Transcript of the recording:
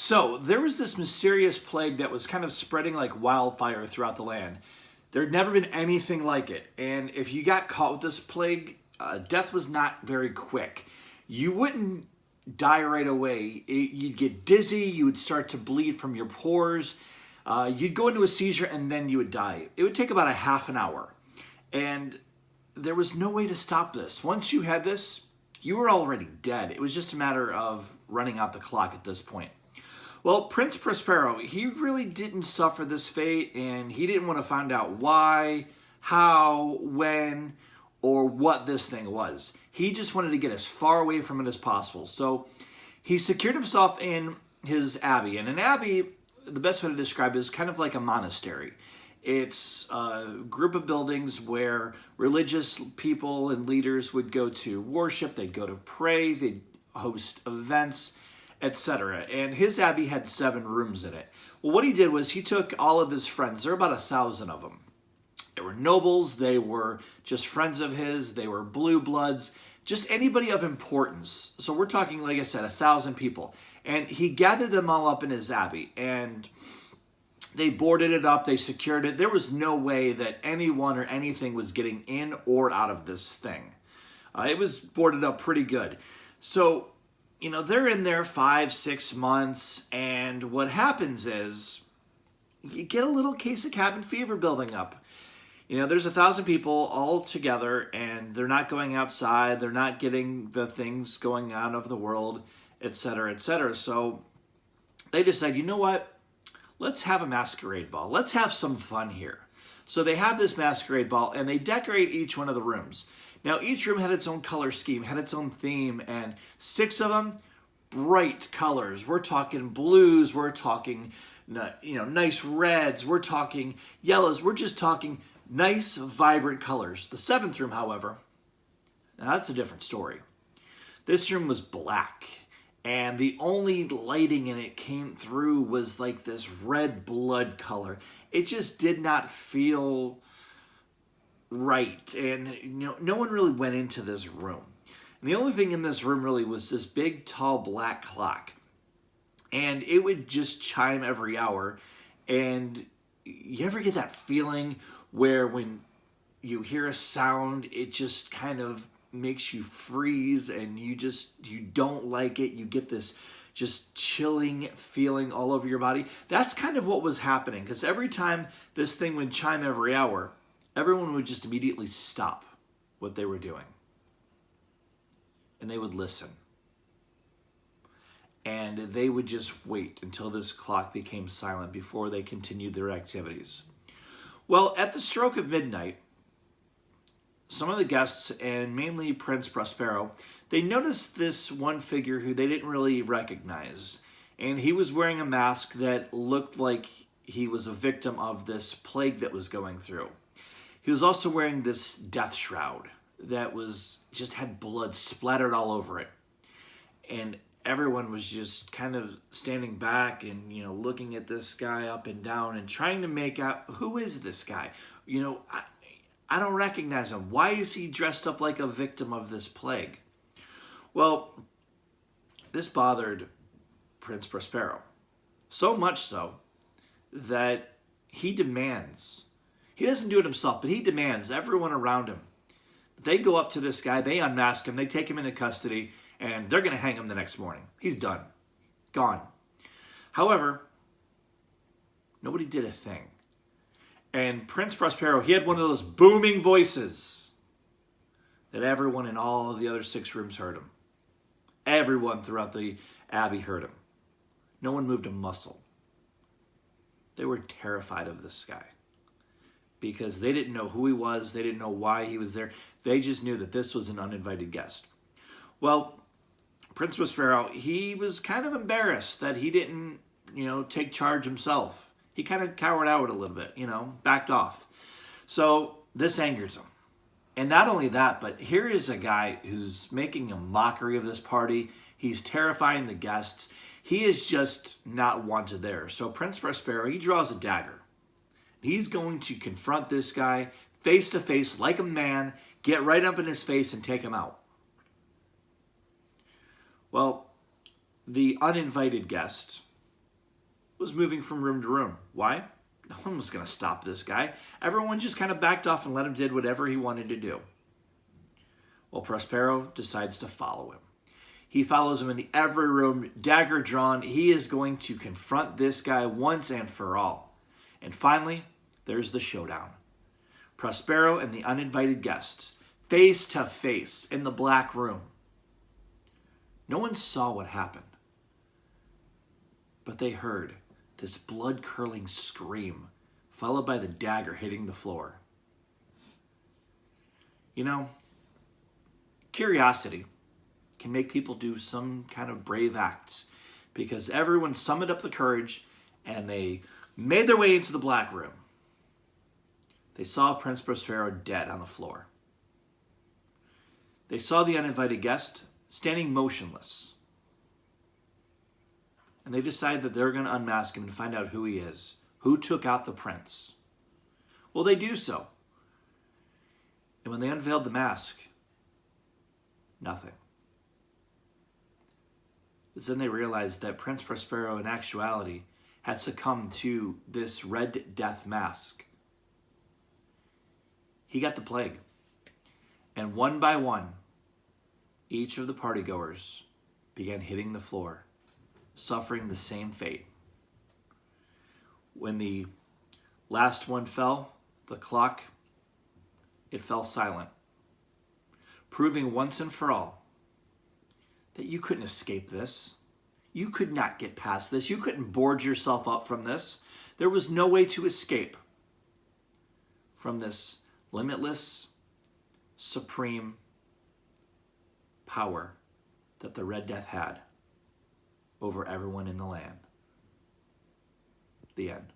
So there was this mysterious plague that was kind of spreading like wildfire throughout the land. There had never been anything like it. And if you got caught with this plague, death was not very quick. You wouldn't die right away. You'd get dizzy, you would start to bleed from your pores, you'd go into a seizure, and then you would die. It would take about a half an hour. And there was no way to stop this. Once you had this, you were already dead. It was just a matter of running out the clock at this point. Well, Prince Prospero, he really didn't suffer this fate, and he didn't want to find out why, how, when, or what this thing was. He just wanted to get as far away from it as possible. So he secured himself in his abbey. And an abbey, the best way to describe it, is kind of like a monastery. It's a group of buildings where religious people and leaders would go to worship, they'd go to pray, they'd host events, etc. And his abbey had 7 rooms in it. Well, what he did was he took all of his friends. There were about 1,000 of them. They were nobles, they were just friends of his, they were blue bloods, just anybody of importance. So we're talking, like I said, 1,000 people. And he gathered them all up in his abbey, and they boarded it up, they secured it. There was no way that anyone or anything was getting in or out of this thing. It was boarded up pretty good. So, they're in there 5-6 months, and what happens is you get a little case of cabin fever building up. There's 1,000 people all together, and they're not going outside, they're not getting the things going on of the world, etc., etc. So they decide, you know what? Let's have a masquerade ball. Let's have some fun here. So they have this masquerade ball, and they decorate each one of the rooms. Now, each room had its own color scheme, had its own theme, and 6 of them, bright colors. We're talking blues, we're talking, nice reds, we're talking yellows, we're just talking nice, vibrant colors. The 7th room, however, now that's a different story. This room was black, and the only lighting in it came through was like this red blood color. It just did not feel right, and no one really went into this room. And the only thing in this room really was this big, tall, black clock. And it would just chime every hour. And you ever get that feeling where when you hear a sound, it just kind of makes you freeze and you don't like it. You get this just chilling feeling all over your body. That's kind of what was happening, because every time this thing would chime every hour, everyone would just immediately stop what they were doing. And they would listen. And they would just wait until this clock became silent before they continued their activities. Well, at the stroke of midnight, some of the guests, and mainly Prince Prospero, they noticed this one figure who they didn't really recognize. And he was wearing a mask that looked like he was a victim of this plague that was going through. He was also wearing this death shroud that just had blood splattered all over it. And everyone was just kind of standing back and, looking at this guy up and down and trying to make out, who is this guy? I don't recognize him. Why is he dressed up like a victim of this plague? Well, this bothered Prince Prospero. So much so that he doesn't do it himself, but he demands everyone around him. They go up to this guy, they unmask him, they take him into custody, and they're going to hang him the next morning. He's done. Gone. However, nobody did a thing. And Prince Prospero, he had one of those booming voices that everyone in all of the other 6 rooms heard him. Everyone throughout the abbey heard him. No one moved a muscle. They were terrified of this guy, because they didn't know who he was. They didn't know why he was there. They just knew that this was an uninvited guest. Well, Prince Prospero, he was kind of embarrassed that he didn't, take charge himself. He kind of cowered out a little bit, backed off. So this angers him. And not only that, but here is a guy who's making a mockery of this party. He's terrifying the guests. He is just not wanted there. So Prince Prospero, he draws a dagger. He's going to confront this guy face to face like a man, get right up in his face and take him out. Well, the uninvited guest was moving from room to room. Why? No one was going to stop this guy. Everyone just kind of backed off and let him do whatever he wanted to do. Well, Prospero decides to follow him. He follows him into every room, dagger drawn. He is going to confront this guy once and for all. And finally, there's the showdown. Prospero and the uninvited guests, face to face in the black room. No one saw what happened, but they heard this blood-curdling scream, followed by the dagger hitting the floor. You know, curiosity can make people do some kind of brave acts, because everyone summoned up the courage and they made their way into the black room. They saw Prince Prospero dead on the floor. They saw the uninvited guest standing motionless. And they decide that they're going to unmask him and find out who he is, who took out the prince. Well, they do so. And when they unveiled the mask, nothing. But then they realized that Prince Prospero, in actuality, had succumbed to this Red Death mask. He got the plague. And one by one, each of the partygoers began hitting the floor, suffering the same fate. When the last one fell, the clock, it fell silent, proving once and for all that you couldn't escape this. You could not get past this. You couldn't board yourself up from this. There was no way to escape from this limitless, supreme power that the Red Death had over everyone in the land. The end.